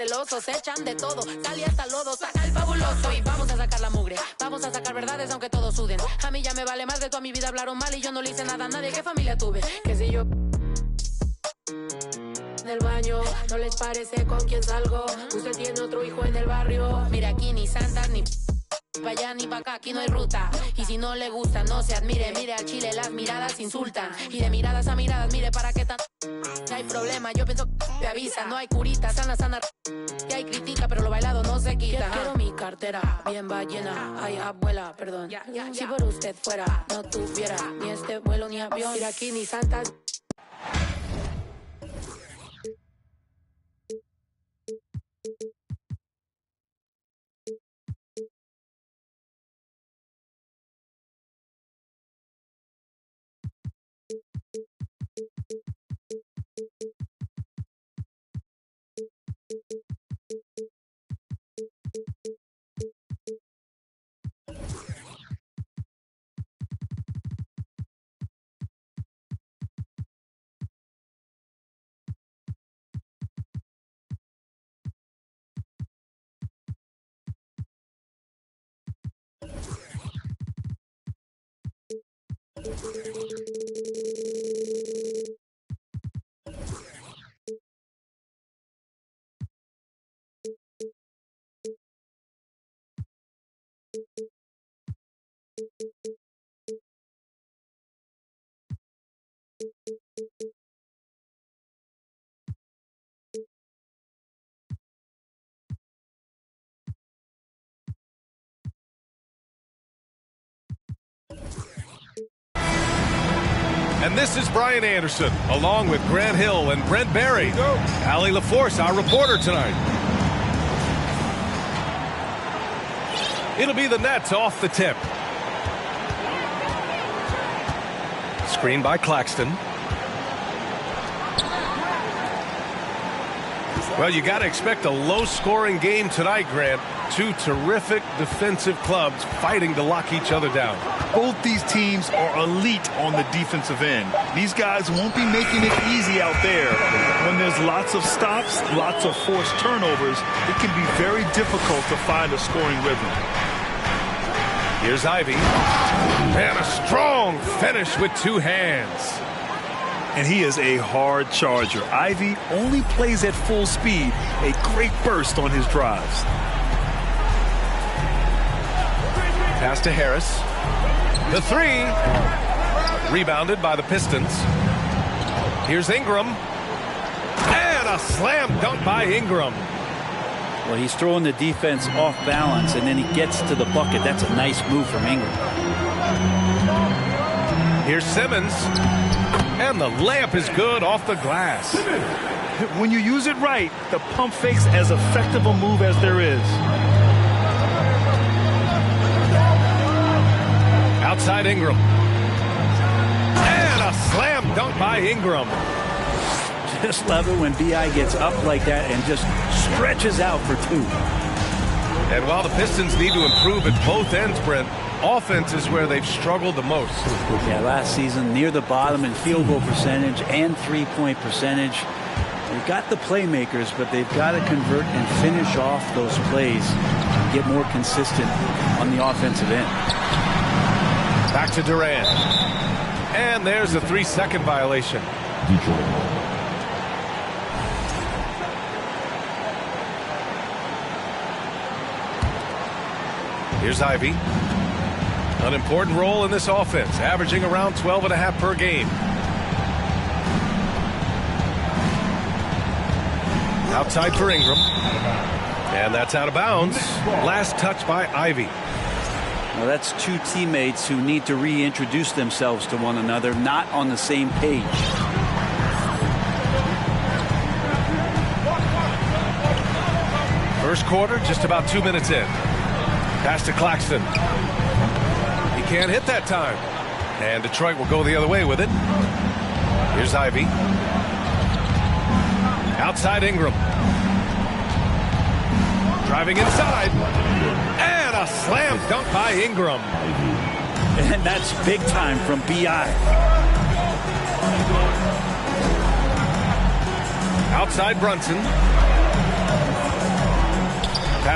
celosos, echan de todo, sal y hasta lodo, saca el fabuloso y vamos a sacar la mugre, vamos a sacar verdades aunque todos suden. A mí ya me vale más de toda mi vida hablaron mal y yo no le hice nada a nadie. ¿Qué familia tuve? Que si yo del baño, no les parece con quién salgo. Usted tiene otro hijo en el barrio. Mira, aquí ni santas ni pa' allá ni pa' acá, aquí no hay ruta. Y si no le gusta, no se admire. Mire al chile, las miradas insultan. Y de miradas a miradas, mire para qué tan no hay problema, yo pienso que te avisa. No hay curita, sana, que hay critica, pero lo bailado no se quita. Quiero mi cartera bien ballena. Ay, abuela, perdón. Si por usted fuera, no tuviera ni este vuelo ni avión. Mira, aquí ni santas. And this is Brian Anderson, along with Grant Hill and Brent Barry. Allie LaForce, our reporter tonight. It'll be the Nets off the tip. Screen by Claxton. Well, you got to expect a low-scoring game tonight, Grant. Two terrific defensive clubs fighting to lock each other down. Both these teams are elite on the defensive end. These guys won't be making it easy out there. When there's lots of stops, lots of forced turnovers, it can be very difficult to find a scoring rhythm. Here's Ivy. And a strong finish with two hands. And he is a hard charger. Ivy only plays at full speed. A great burst on his drives. Pass to Harris. The three. Rebounded by the Pistons. Here's Ingram. And a slam dunk by Ingram. Well, he's throwing the defense off balance, and then he gets to the bucket. That's a nice move from Ingram. Here's Simmons. And the layup is good off the glass. When you use it right, the pump fake's as effective a move as there is. Outside Ingram. And a slam dunk by Ingram. Just love it when B.I. gets up like that and just stretches out for two. And while the Pistons need to improve at both ends, Brent, offense is where they've struggled the most. Yeah, last season near the bottom in field goal percentage and three-point percentage. They've got the playmakers, but they've got to convert and finish off those plays and get more consistent on the offensive end. Back to Durant. And there's a 3-second violation. Here's Ivy. An important role in this offense, averaging around 12.5 per game. Outside for Ingram. And that's out of bounds. Last touch by Ivy. Well, that's two teammates who need to reintroduce themselves to one another, not on the same page. First quarter, just about 2 minutes in. Pass to Claxton. He can't hit that time. And Detroit will go the other way with it. Here's Ivy. Outside Ingram. Driving inside. And a slam dunk by Ingram. And that's big time from B.I. Outside Brunson.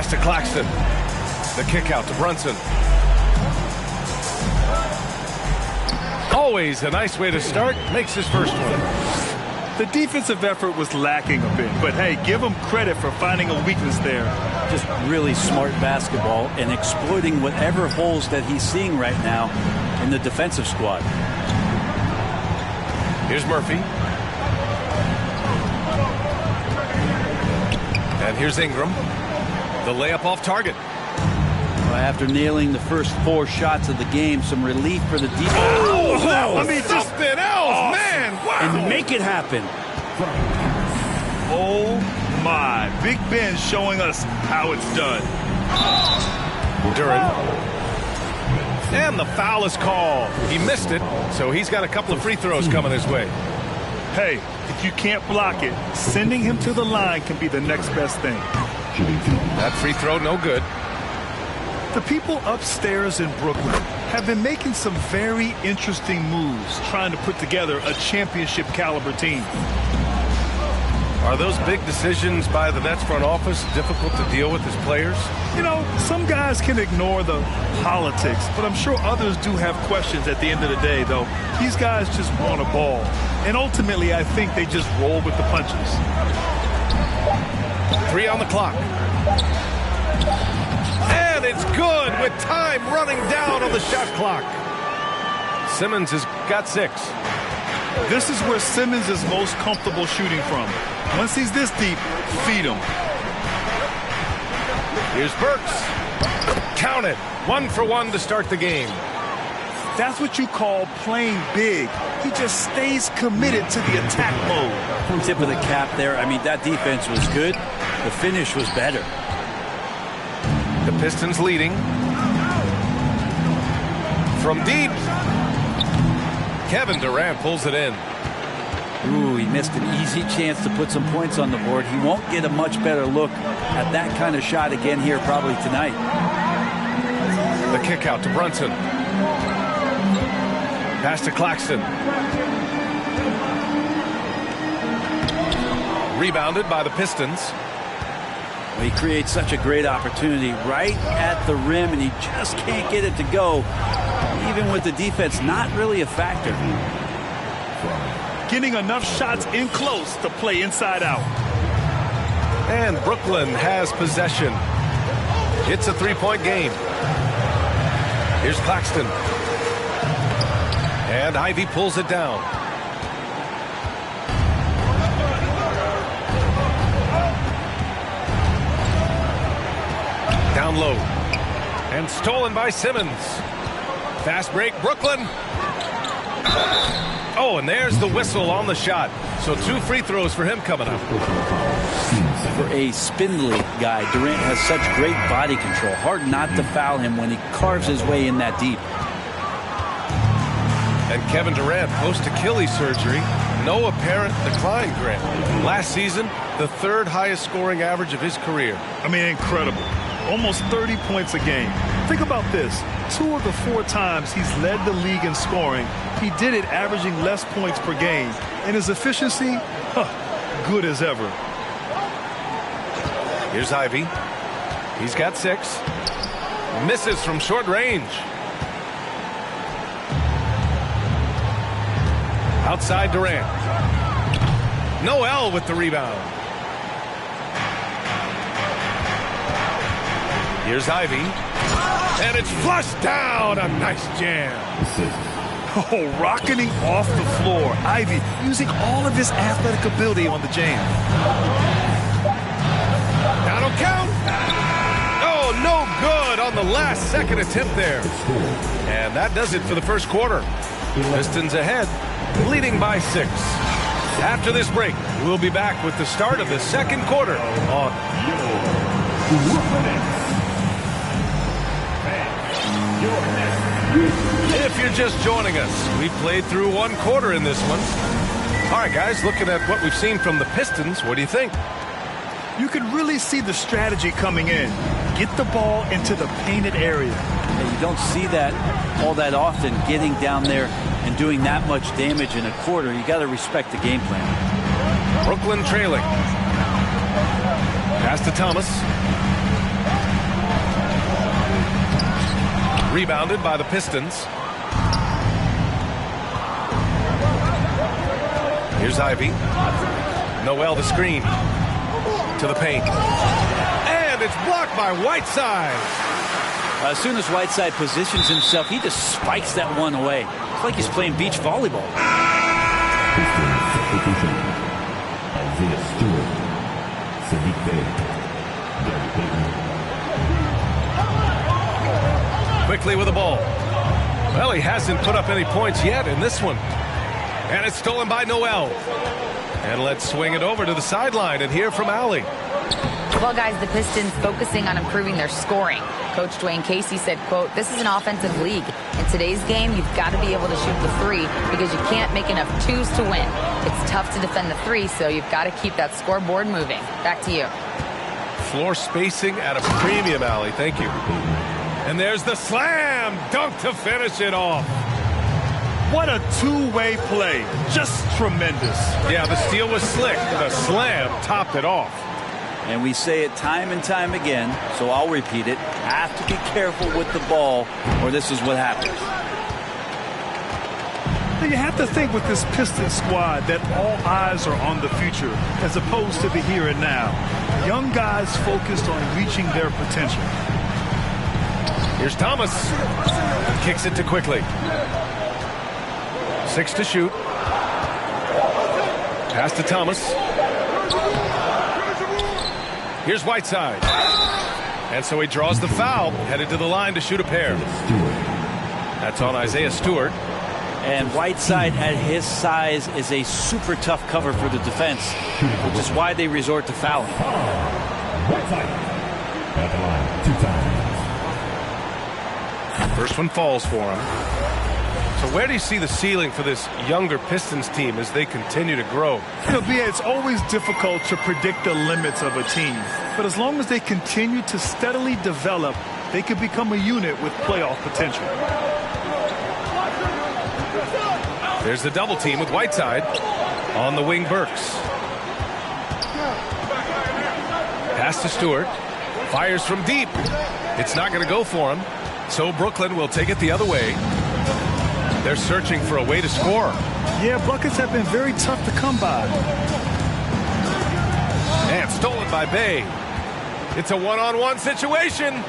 Pass to Claxton. The kick out to Brunson. Always a nice way to start. Makes his first one. The defensive effort was lacking a bit, but hey, give him credit for finding a weakness there. Just really smart basketball and exploiting whatever holes that he's seeing right now in the defensive squad. Here's Murphy. And here's Ingram. The layup off target. After nailing the first 4 shots of the game, some relief for the defense. Oh, that was something else, man! Wow. And make it happen. Oh my! Big Ben showing us how it's done. Duren. And the foul is called. He missed it, so he's got a couple of free throws coming his way. Hey, if you can't block it, sending him to the line can be the next best thing. That free throw, no good. The people upstairs in Brooklyn have been making some very interesting moves trying to put together a championship caliber team. Are those big decisions by the Nets front office difficult to deal with as players? You know, some guys can ignore the politics, but I'm sure others do have questions at the end of the day, though. These guys just want a ball. And ultimately, I think they just roll with the punches. 3 on the clock. And it's good with time running down on the shot clock. Simmons has got 6. This is where Simmons is most comfortable shooting from. Once he's this deep, feed him. Here's Burks. Count it. 1 for 1 to start the game. That's what you call playing big. He just stays committed to the attack mode. Tip of the cap there. I mean, that defense was good. The finish was better. The Pistons leading. From deep. Kevin Durant pulls it in. Ooh, he missed an easy chance to put some points on the board. He won't get a much better look at that kind of shot again here probably tonight. The kick out to Brunson. Pass to Claxton. Rebounded by the Pistons. He creates such a great opportunity right at the rim, and he just can't get it to go. Even with the defense not really a factor. Getting enough shots in close to play inside out. And Brooklyn has possession. It's a 3-point game. Here's Claxton. And Ivy pulls it down. Down low. And stolen by Simmons. Fast break, Brooklyn. Oh, and there's the whistle on the shot. So 2 free throws for him coming up. For a spindly guy, Durant has such great body control. Hard not to foul him when he carves his way in that deep. And Kevin Durant, post-Achilles surgery, no apparent decline, Grant. Last season, the 3rd highest scoring average of his career. I mean, incredible. Almost 30 points a game. Think about this. 2 of the 4 times he's led the league in scoring, he did it averaging less points per game. And his efficiency, good as ever. Here's Ivy. He's got 6. Misses from short range. Outside Durant. Noel with the rebound. Here's Ivy. And it's flushed down. A nice jam. Oh, rocketing off the floor. Ivy using all of his athletic ability on the jam. That'll count. Oh, no good on the last second attempt there. And that does it for the first quarter. Pistons ahead, leading by 6. After this break, we'll be back with the start of the second quarter on If you're just joining us, we've played through 1 quarter in this one. All right, guys, looking at what we've seen from the Pistons, what do you think? You can really see the strategy coming in. Get the ball into the painted area. And you don't see that all that often, getting down there and doing that much damage in a quarter. You got to respect the game plan. Brooklyn trailing. Pass to Thomas. Rebounded by the Pistons. Here's Ivy. Noel the screen. To the paint. And it's blocked by Whiteside. As soon as Whiteside positions himself, he just spikes that one away. It's like he's playing beach volleyball. Isaiah Stewart, Sadiq Bey, Gary Payton. Quickly with the ball. Well, he hasn't put up any points yet in this one. And it's stolen by Noel. And let's swing it over to the sideline and hear from Allie. Well, guys, the Pistons focusing on improving their scoring. Coach Dwayne Casey said, quote, "This is an offensive league. In today's game, you've got to be able to shoot the three because you can't make enough twos to win. It's tough to defend the three, so you've got to keep that scoreboard moving." Back to you. Floor spacing at a premium, Allie. Thank you. And there's the slam dunk to finish it off. What a two-way play. Just tremendous. Yeah, the steal was slick. The slam topped it off. And we say it time and time again, so I'll repeat it. Have to be careful with the ball, or this is what happens. You have to think with this Pistons squad that all eyes are on the future as opposed to the here and now. Young guys focused on reaching their potential. Here's Thomas. Kicks it to Quickly. 6 to shoot. Pass to Thomas. Here's Whiteside. And so he draws the foul, headed to the line to shoot a pair. That's on Isaiah Stewart. And Whiteside at his size is a super tough cover for the defense, which is why they resort to fouling. Whiteside at the line 2 times. First one falls for him. So where do you see the ceiling for this younger Pistons team as they continue to grow? You know, B.A., it's always difficult to predict the limits of a team. But as long as they continue to steadily develop, they could become a unit with playoff potential. There's the double team with Whiteside. On the wing, Burks. Pass to Stewart. Fires from deep. It's not going to go for him. So Brooklyn will take it the other way. They're searching for a way to score. Yeah, buckets have been very tough to come by. And stolen by Bey. It's a one-on-one situation.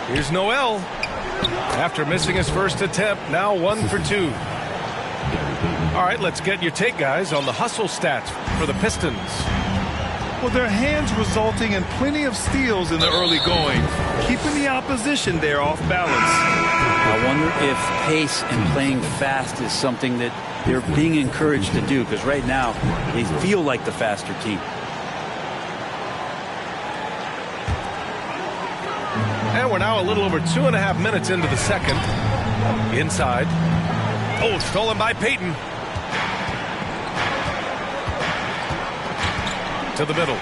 Here's Noel. After missing his first attempt, now 1 for 2. All right, let's get your take, guys, on the hustle stats for the Pistons. Well, their hands resulting in plenty of steals in the early going, keeping the opposition there off balance. I wonder if pace and playing fast is something that they're being encouraged to do, because right now they feel like the faster team. And we're now a little over 2.5 minutes into the second. Inside. Oh, stolen by Payton. To the middle.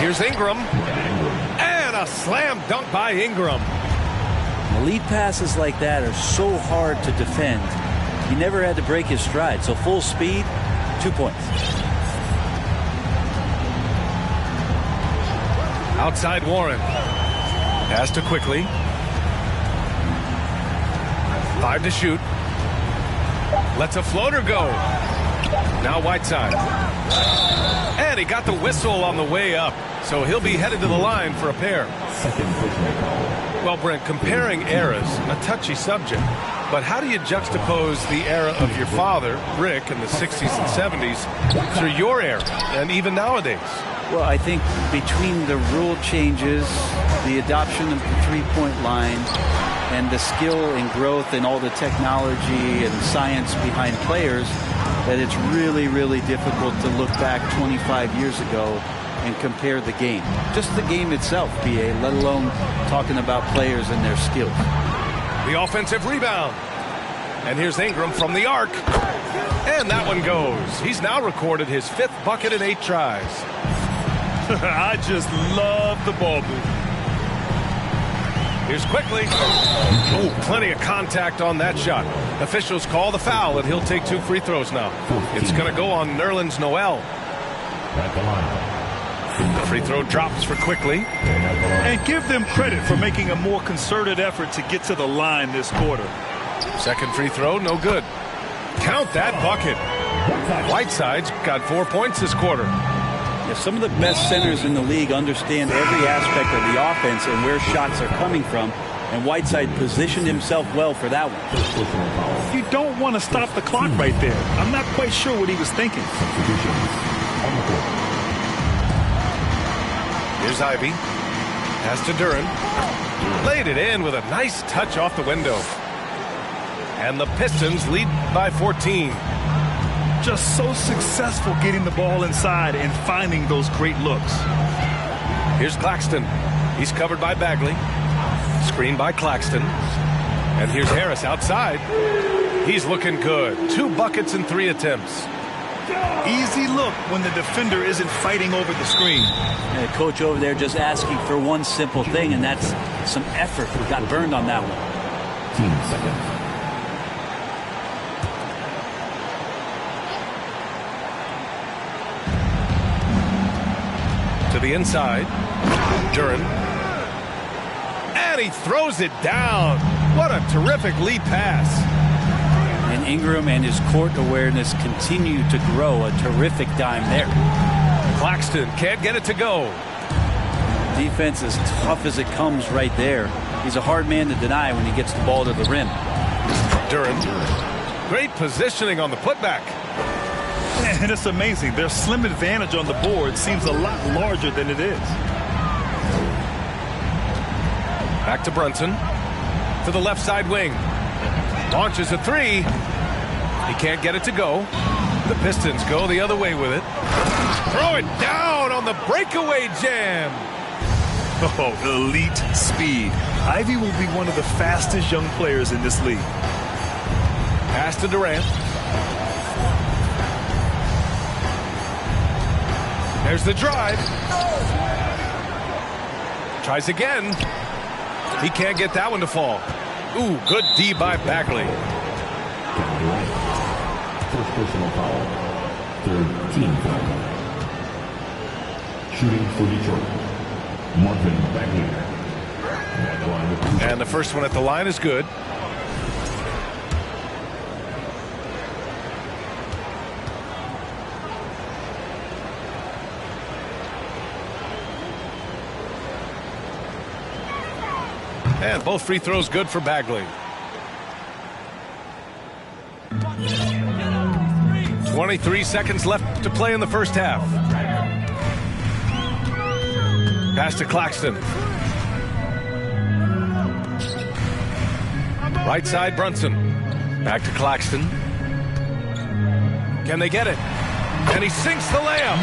Here's Ingram. And a slam dunk by Ingram. Lead passes like that are so hard to defend. He never had to break his stride. So full speed, 2 points. Outside Warren. Pass to Quickly. 5 to shoot. Lets a floater go. Now Whiteside. And he got the whistle on the way up. So he'll be headed to the line for a pair. Well, Brent, comparing eras, a touchy subject. But how do you juxtapose the era of your father, Rick, in the 60s and 70s to your era and even nowadays? Well, I think between the rule changes, the adoption of the three-point line, and the skill and growth and all the technology and science behind players, that it's really, really difficult to look back 25 years ago and compare the game. Just the game itself, B.A., let alone talking about players and their skills. The offensive rebound. And here's Ingram from the arc. And that one goes. He's now recorded his 5th bucket in 8 tries. I just love the ball movement. Here's Quickly. Oh, plenty of contact on that shot. Officials call the foul, and he'll take 2 free throws now. It's going to go on Nerlens Noel. At the line, The free throw drops for Quickly. And give them credit for making a more concerted effort to get to the line this quarter. Second free throw, no good. Count that bucket. Whiteside's got 4 points this quarter. Yeah, some of the best centers in the league understand every aspect of the offense and where shots are coming from. And Whiteside positioned himself well for that one. You don't want to stop the clock right there. I'm not quite sure what he was thinking. Here's Ivy. Pass to Duren. Laid it in with a nice touch off the window. And the Pistons lead by 14. Just so successful getting the ball inside and finding those great looks. Here's Claxton. He's covered by Bagley. Screen by Claxton. And here's Harris outside. He's looking good. 2 buckets in 3 attempts. Easy look when the defender isn't fighting over the screen. And the coach over there just asking for one simple thing, and that's some effort. We got burned on that one. 10 seconds. To the inside. Duren. And he throws it down. What a terrific lead pass. And Ingram and his court awareness continue to grow. A terrific dime there. Claxton can't get it to go. Defense as tough as it comes right there. He's a hard man to deny when he gets the ball to the rim. Duren. Great positioning on the putback. And it's amazing. Their slim advantage on the board seems a lot larger than it is. Back to Brunson. To the left side wing. Launches a 3. He can't get it to go. The Pistons go the other way with it. Throw it down on the breakaway jam. Oh, elite speed. Ivy will be one of the fastest young players in this league. Pass to Durant. There's the drive. Tries again. He can't get that one to fall. Ooh, good D by Bagley. First personal foul. Third team foul. Shooting for Detroit, Marvin Bagley. And the first one at the line is good. And both free throws good for Bagley. 23 seconds left to play in the first half. Pass to Claxton. Right side, Brunson. Back to Claxton. Can they get it? And he sinks the layup.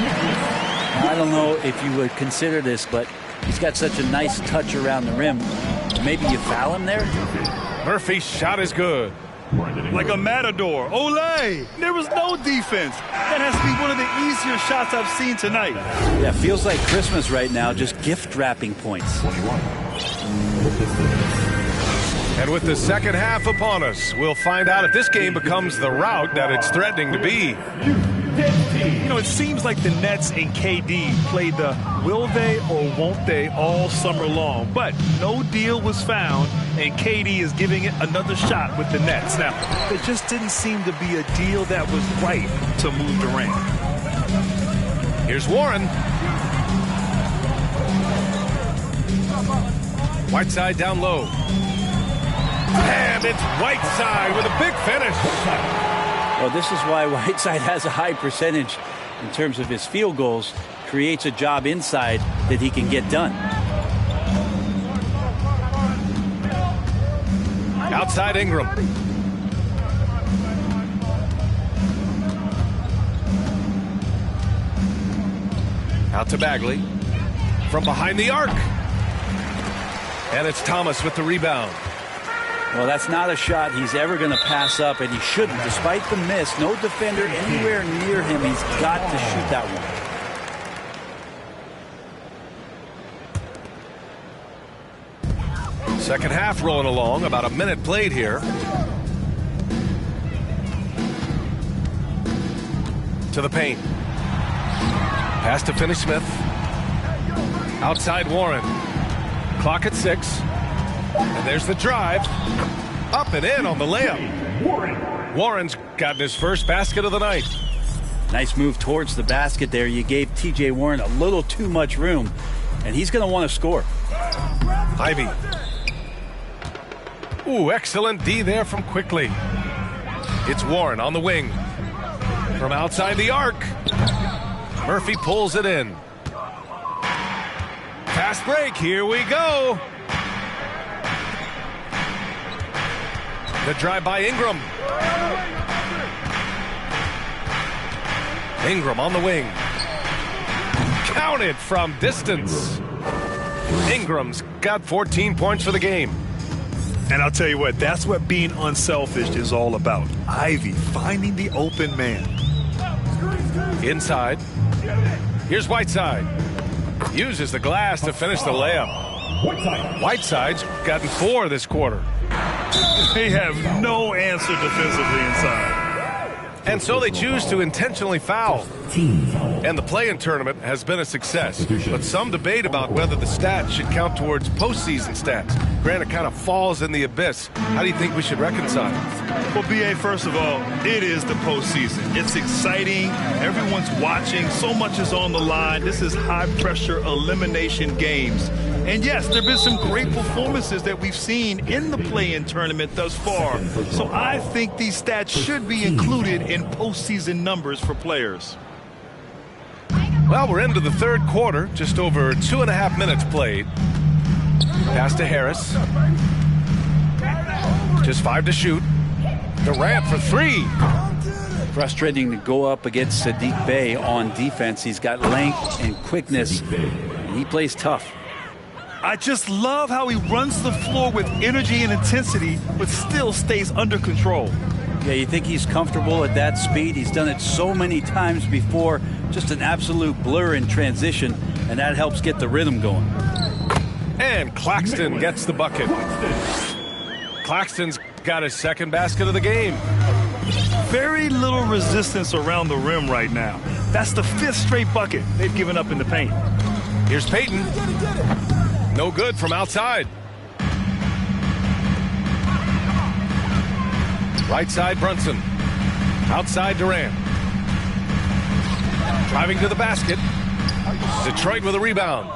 I don't know if you would consider this, but he's got such a nice touch around the rim. Maybe you foul him there? Murphy's shot is good. Like a matador. Olay! There was no defense. That has to be one of the easier shots I've seen tonight. Yeah, feels like Christmas right now, just gift wrapping points. 21. And with the second half upon us, we'll find out if this game becomes the rout that it's threatening to be. You know, it seems like the Nets and KD played the will they or won't they all summer long, but no deal was found, and KD is giving it another shot with the Nets. Now, there just didn't seem to be a deal that was right to move Durant. Here's Warren. Whiteside down low. And it's Whiteside with a big finish. Well, this is why Whiteside has a high percentage in terms of his field goals, creates a job inside that he can get done. Outside Ingram. Out to Bagley. From behind the arc. And it's Thomas with the rebound. Well, that's not a shot he's ever going to pass up, and he shouldn't. Despite the miss, no defender anywhere near him. He's got to shoot that one. Second half rolling along, about a minute played here. To the paint. Pass to Finney-Smith. Outside Warren. Clock at 6. And there's the drive. Up and in on the layup. Warren's gotten his first basket of the night. Nice move towards the basket there. You gave T.J. Warren a little too much room, and he's going to want to score. Ivy. Ooh, excellent D there from Quickly. It's Warren on the wing. From outside the arc. Murphy pulls it in. Fast break, here we go. The drive by Ingram. Ingram on the wing. Counted from distance. Ingram's got 14 points for the game. And I'll tell you what, that's what being unselfish is all about. Ivy finding the open man. Inside. Here's Whiteside. Uses the glass to finish the layup. Whiteside's gotten 4 this quarter. They have no answer defensively inside. And so they choose to intentionally foul. And the play-in tournament has been a success. But some debate about whether the stats should count towards postseason stats. Granted, it kind of falls in the abyss. How do you think we should reconcile? Well, B.A., first of all, it is the postseason. It's exciting. Everyone's watching. So much is on the line. This is high-pressure elimination games. And yes, there have been some great performances that we've seen in the play-in tournament thus far. So I think these stats should be included in postseason numbers for players. Well, we're into the third quarter. Just over 2.5 minutes played. Pass to Harris. Just 5 to shoot. Durant for 3. Frustrating to go up against Saddiq Bey on defense. He's got length and quickness, and he plays tough. I just love how he runs the floor with energy and intensity, but still stays under control. Yeah, you think he's comfortable at that speed. He's done it so many times before. Just an absolute blur in transition, and that helps get the rhythm going. And Claxton gets the bucket. Claxton's got his second basket of the game. Very little resistance around the rim right now. That's the 5th straight bucket they've given up in the paint. Here's Payton. No good from outside. Right side Brunson. Outside Durant. Driving to the basket. Detroit with a rebound.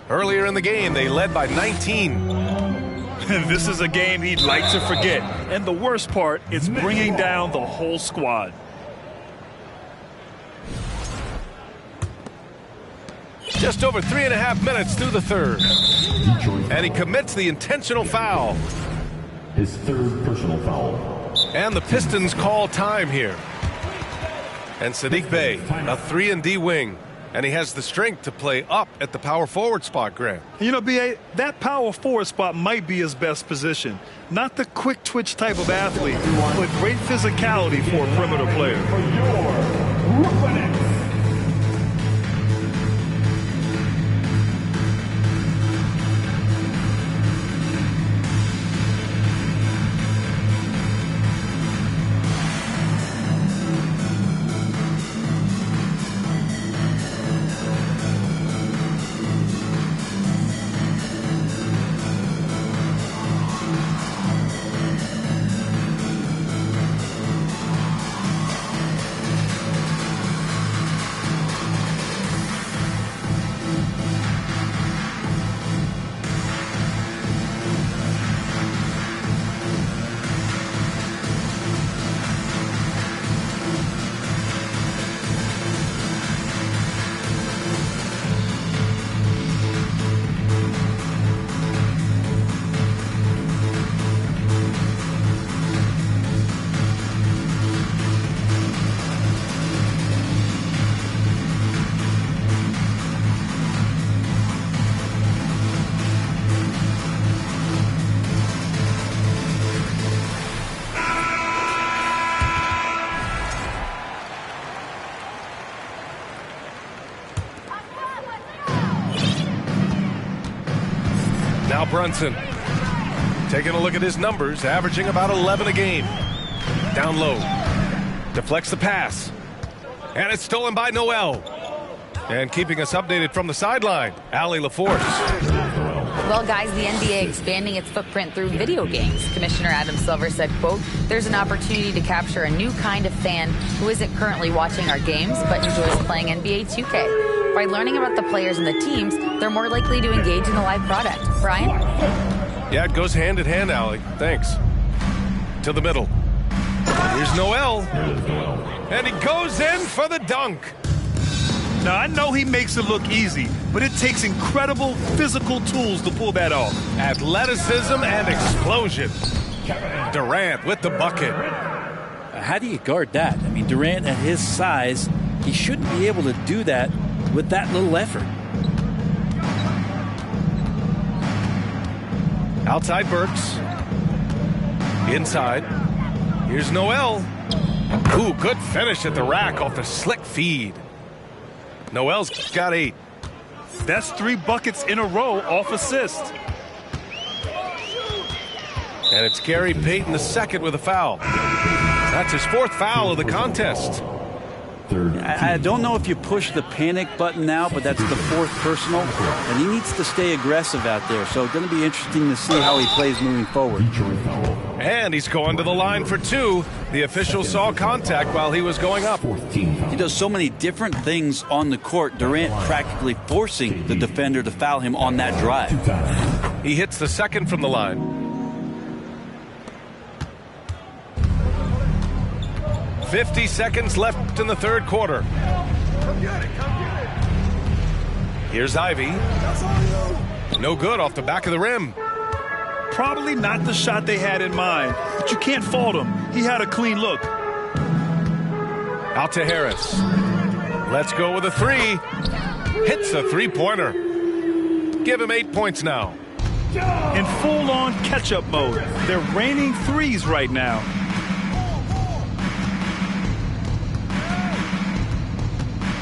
Earlier in the game, they led by 19. This is a game he'd like to forget. And the worst part is bringing down the whole squad. Just over 3.5 minutes through the third. And he commits the intentional foul. His third personal foul. And the Pistons call time here. And Saddiq Bey, a 3-and-D wing. And he has the strength to play up at the power forward spot, Grant. You know, B.A., that power forward spot might be his best position. Not the quick twitch type of athlete, but great physicality for a perimeter player. Now Brunson, taking a look at his numbers, averaging about 11 a game. Down low, deflects the pass, and it's stolen by Noel. And keeping us updated from the sideline, Allie LaForce. Well, guys, the NBA expanding its footprint through video games. Commissioner Adam Silver said, quote, there's an opportunity to capture a new kind of fan who isn't currently watching our games but enjoys playing NBA 2K. By learning about the players and the teams, they're more likely to engage in the live product. Brian? Yeah, it goes hand in hand, Allie. Thanks. To the middle. Here's Noel. And he goes in for the dunk. Now, I know he makes it look easy, but it takes incredible physical tools to pull that off. Athleticism and explosion. Durant with the bucket. How do you guard that? I mean, Durant at his size, he shouldn't be able to do that with that little effort. Outside Burks. Inside. Here's Noel. Ooh, good finish at the rack off the slick feed. Noel's got 8. That's 3 buckets in a row off assist. And it's Gary Payton II with a foul. That's his 4th foul of the contest. I don't know if you push the panic button now, but that's the 4th personal, and he needs to stay aggressive out there. So it's going to be interesting to see how he plays moving forward. And he's going to the line for 2. The official saw contact while he was going up. He does so many different things on the court, Durant practically forcing the defender to foul him on that drive. He hits the 2nd from the line. 50 seconds left in the 3rd quarter. Here's Ivy. No good off the back of the rim. Probably not the shot they had in mind, but you can't fault him. He had a clean look. Out to Harris. Let's go with a 3. Hits a 3-pointer. Give him 8 points now. In full-on catch-up mode. They're raining threes right now.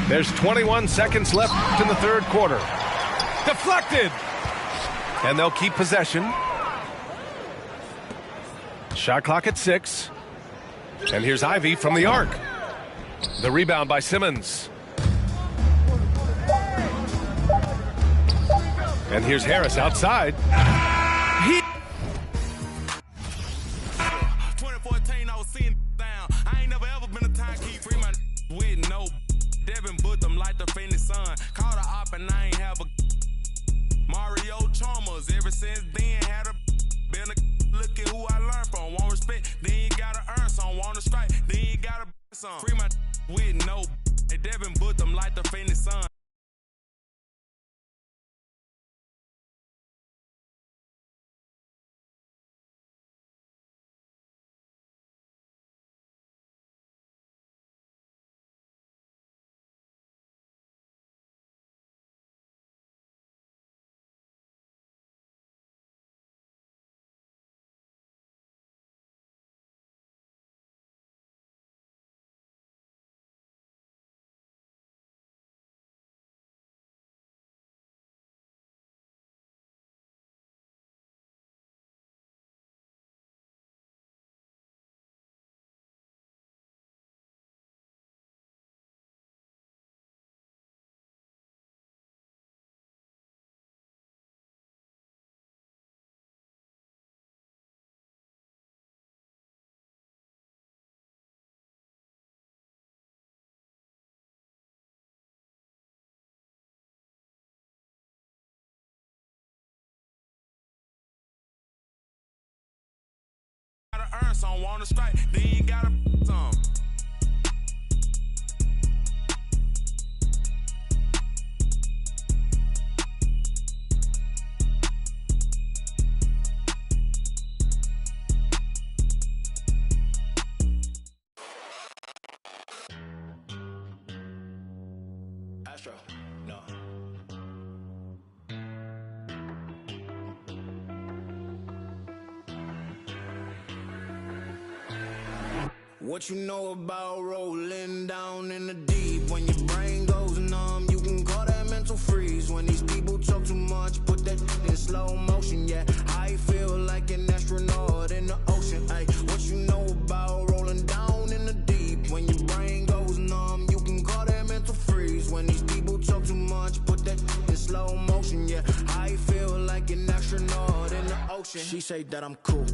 There's 21 seconds left in the 3rd quarter. Deflected! And they'll keep possession. Shot clock at 6. And here's Ivy from the arc. The rebound by Simmons. And here's Harris outside. 2014, I was seeing down. I ain't never ever been a timekeeper. Free my with no Devin put them like the Phoenix Sun. Caught a op and I ain't have a Mario Chalmers. Ever since then, had a been a look at who I learned from. Want respect, then you gotta earn some. Want to strike, then you gotta some. Free my with no Devin put them like the Phoenix Sun. Earn some, want to strike, then you gotta some. Astro, no. What you know about rolling down in the deep? When your brain goes numb, you can call that mental freeze. When these people talk too much, put that in slow motion. Yeah, I feel like an astronaut in the ocean. Ay, what you know about rolling down in the deep? When your brain goes numb, you can call that mental freeze. When these people talk ocean. She say that I'm cool.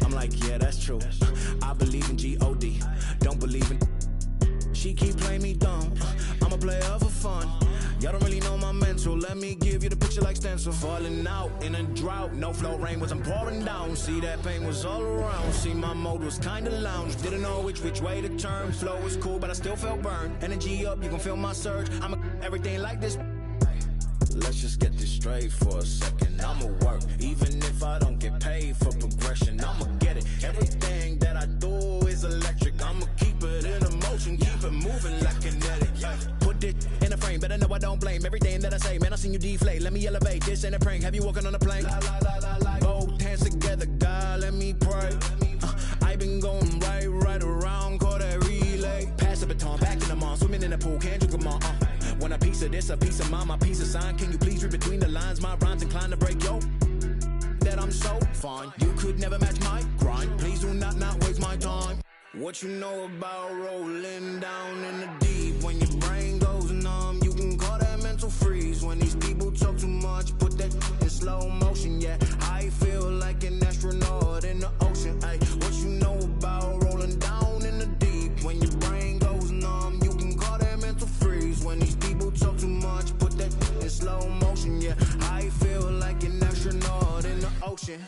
I'm like, yeah, that's true. I believe in G-O-D. Don't believe in. She keep playing me dumb. I'm a player for fun. Y'all don't really know my mental. Let me give you the picture like stencil. Falling out in a drought. No flow, rain wasn't pouring down. See, that pain was all around. See, my mode was kinda lounge. Didn't know which way to turn. Flow was cool, but I still felt burned. Energy up, you can feel my surge. I'm everything like this. Let's just get this straight for a second. I'ma work, even if I don't get paid for progression. I'ma get it. Everything that I do is electric. I'ma keep it in motion, keep it moving like kinetic. Put it in a frame, better know I don't blame everything that I say. Man, I seen you deflate. Let me elevate. This ain't a prank. Have you walking on a plane? Both hands together, God, let me pray. I been going right around, call that relay. Pass the baton, back in the mall, swimming in the pool, can't drink them all. Want a piece of this, a piece of mine, my piece of sign. Can you please read between the lines? My rhymes inclined to break yo. That I'm so fine. You could never match my grind. Please do not waste my time. What you know about rolling down in the deep? When your brain goes numb, you can call that mental freeze. When these people talk too much, put that in slow motion. Yeah, I feel like an astronaut in the ocean. Ay, what you know about rolling down in the deep? When your brain goes numb, you can call that mental freeze. When these people talk too much, put that in slow motion. Yeah, I feel like an astronaut in the ocean.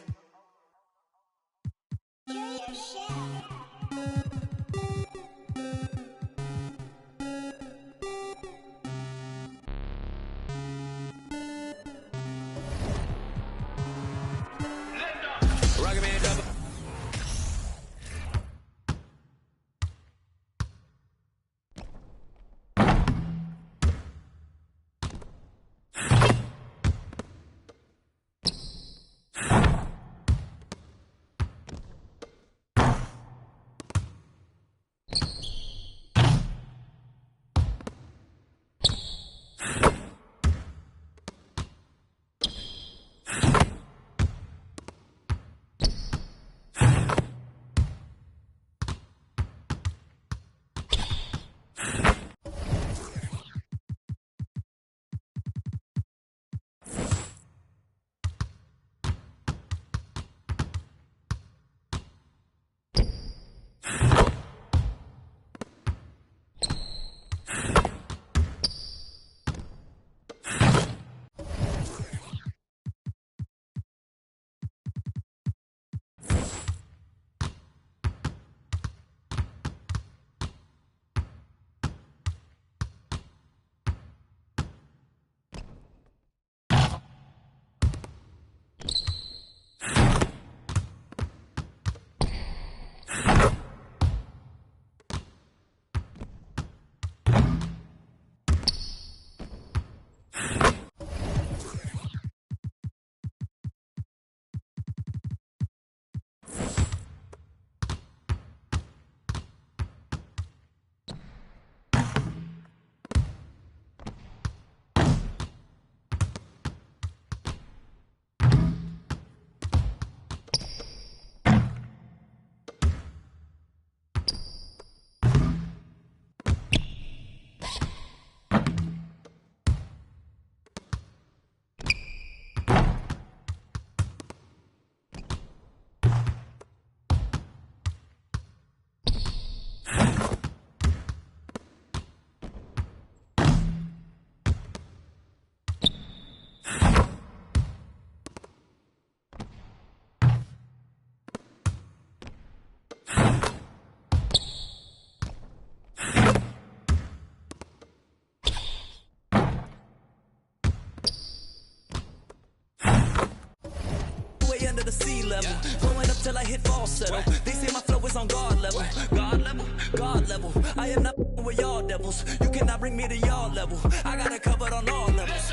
The sea level, going up till I hit falsetto. They say my flow is on God level, God level, God level. I am not with y'all devils. You cannot bring me to y'all level. I got it covered on all levels.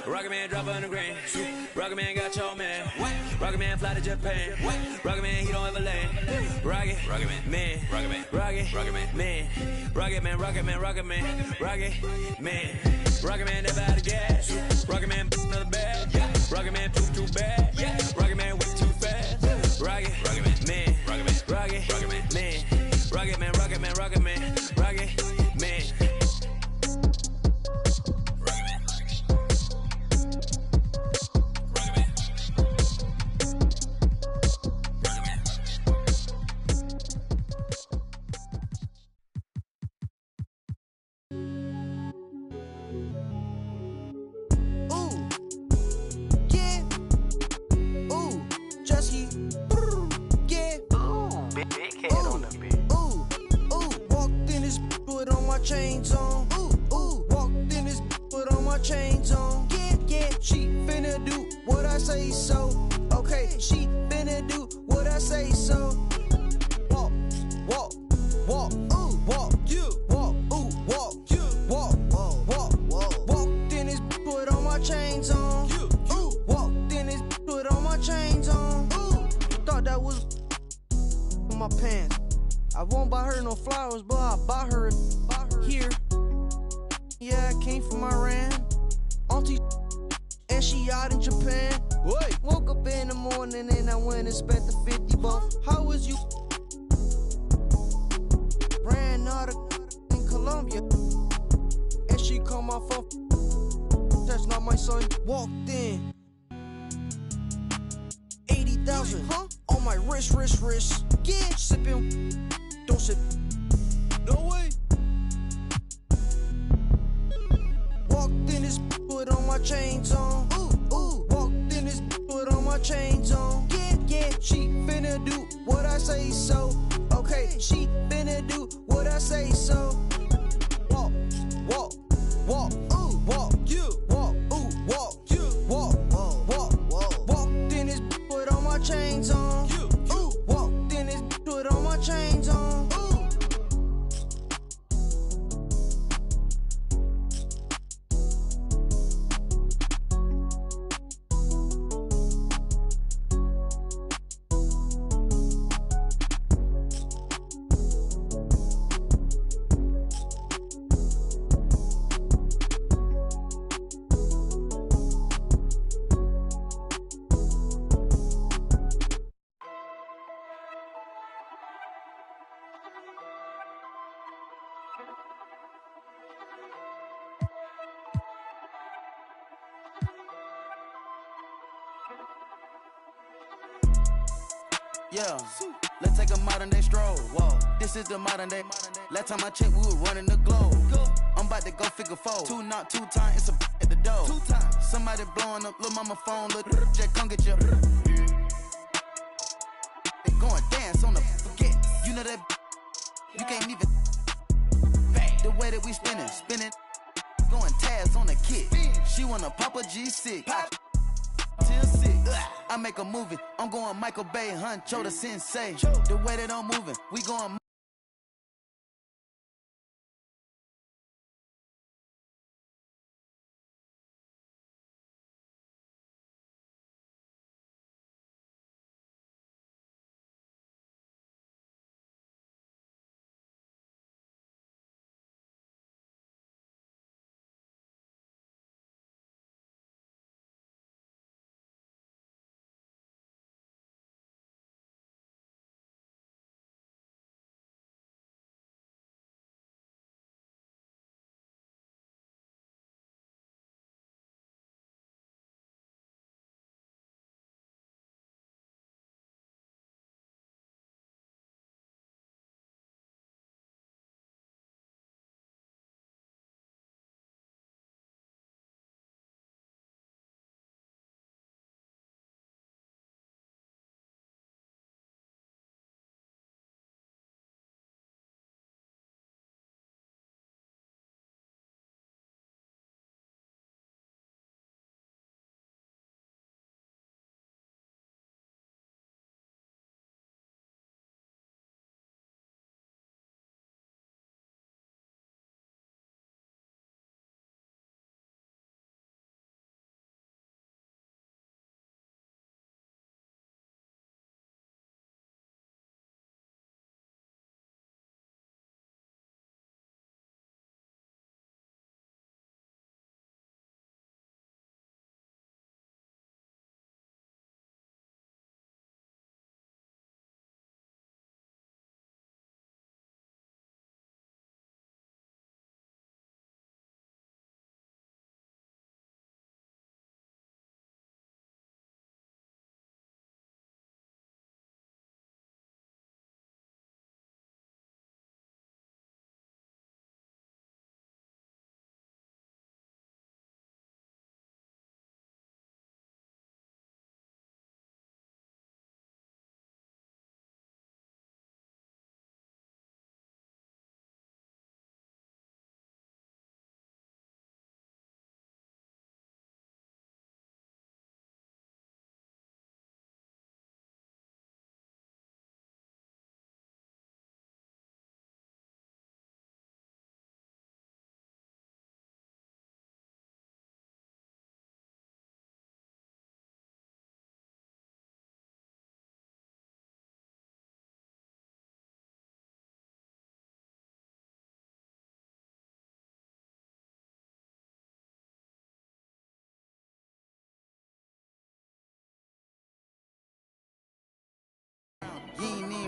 Rocket Man drop on the grain. Rocket Man got y'all man. Rocket Man fly to Japan. Rocket Man he don't ever land. Rocket Man, Rocket Man, Rocket Man, Rocket Man, Rocket Man, Rocket Man, Rocket Man. Rocket Man never out of gas. Rocket Man another bag. Rocket Man too bad. Rocket Man way too fast. Rocket Man, Rocket Man, Rocket Man, Rocket Man, Rocket Man, Rocket Man, Rocket Man. I say so. Okay, she finna do what I say so. Walk, walk, walk, ooh, walk, you, walk, ooh, walk, you, walk, walk, walk. Walked in this, put all my chains on. Ooh, walked in this, put all my chains on. Ooh, thought that was my pants. I won't buy her no flowers, but I buy her here. Yeah, I came from Iran. Auntie, and she out in Japan. Wait. Woke up in the morning and I went and spent the 50 bucks. How was you? Ran out of in Colombia. And she called my phone. That's not my son. Walked in. 80,000 on my wrist. Yeah, sipping. Don't sip. No way. Walked in this, put on my chains on. Ooh, walked in this, put on my chains on. Yeah, she finna do what I say so. Okay, she finna do what I say so. Walk, walk, walk, ooh, walk, you, walk, ooh, walk, you, walk, walk. Walked in this, put on my chains on. Ooh, walked in this, put on my chains on. Yeah, let's take a modern day stroll. Whoa, this is the modern day. Last time I checked, we were running the globe. I'm about to go figure four. 2 knock, 2 times, it's a at the door. 2 times. Somebody blowing up, little mama phone, little Jack, come get your. They going dance on the forget. You know that you can't even. The way that we spinning. Going Taz on the kick. She wanna pop a G6. Till 6. I make a movie. I'm going Michael Bay, Huncho the Sensei. The way that I'm moving, we going.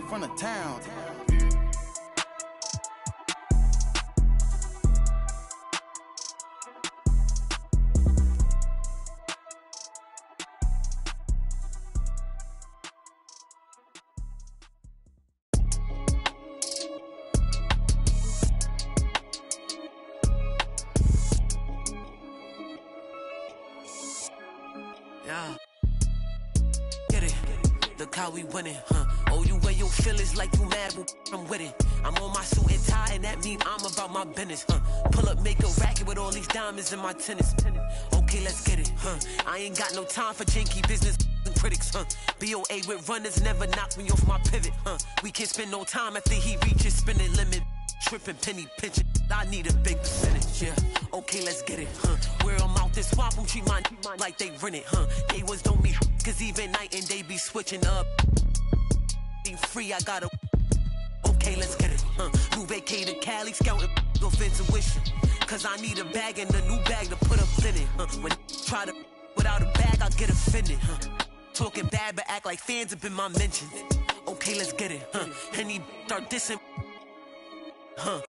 front of town. Yeah. Get it. Look how we winning, huh? Oh, you wear your feelings like you mad, but I'm with it. I'm on my suit and tie, and that mean I'm about my business, huh? Pull up, make a racket with all these diamonds in my tennis. Okay, let's get it, huh? I ain't got no time for janky business and critics, huh? BOA with runners never knock me off my pivot, huh? We can't spend no time after he reaches spinning limit. Tripping, penny pinching, I need a big percentage, yeah. Okay, let's get it, huh? Where I'm out this swamp, I'm treat mine like they rent it, huh? They was don't me, cause even night and they be switching up. Be free, I gotta. Okay, let's get it, huh? New vacated Cali, scouting off intuition. Cause I need a bag and a new bag to put up in it, huh? When try to without a bag, I get offended, huh? Talking bad, but act like fans have been my mention. Okay, let's get it, huh? And he start dissing. Huh,